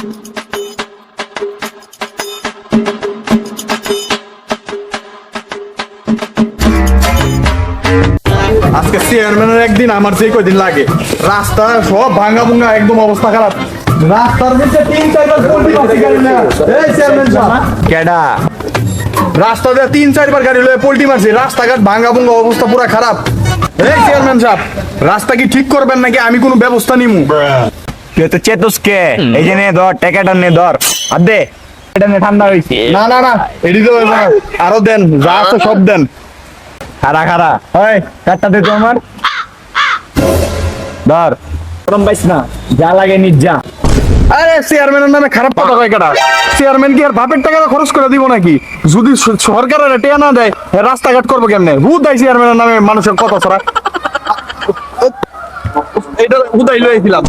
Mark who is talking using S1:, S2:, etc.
S1: আজকে চেয়ারম্যানের একদিন, আমার যে কয়দিন লাগে। রাস্তা সব ভাঙা ভুঙ্গা, একদম অবস্থা খারাপ। রাস্তার মধ্যে 3-4 বার পল্টি মারছি গাড়ি না। এই চেয়ারম্যান সাহেব,
S2: কেডা?
S1: রাস্তা দিয়ে 3-4 বার গাড়ি লয়ে পল্টি মারছি। রাস্তাঘাট ভাঙা ভুঙ্গা, অবস্থা পুরা খারাপ। এই চেয়ারম্যান সাহেব, রাস্তা কি ঠিক করবেন নাকি আমি কোনো ব্যবস্থা নিমু?
S2: তুই তো চেতস কে? এই যে নে ধর, টাকাটা নে ধর, আর দে। এটা নে, ঠান্ডা হইছে।
S1: না না না, এডি তো হইব না। আরো দেন, যা আছে সব দেন।
S2: খারা খারা, হয় কাটটা দে তো আমার। ধর, গরম পাইস না, যা লাগে নিজ যা।
S1: আরে চেয়ারম্যানের নামে খারাপ কথা কয় কেডা? চেয়ারম্যান কি আর বাপের টাকা খরচ করে দিব নাকি? যদি সরকার আর টেয়া না দেয়, রাস্তাঘাট করবো কেমনে? হুদাই চেয়ারম্যানের নামে মানুষের কথা ছড়া। এটা হুদাই লইছিলাম।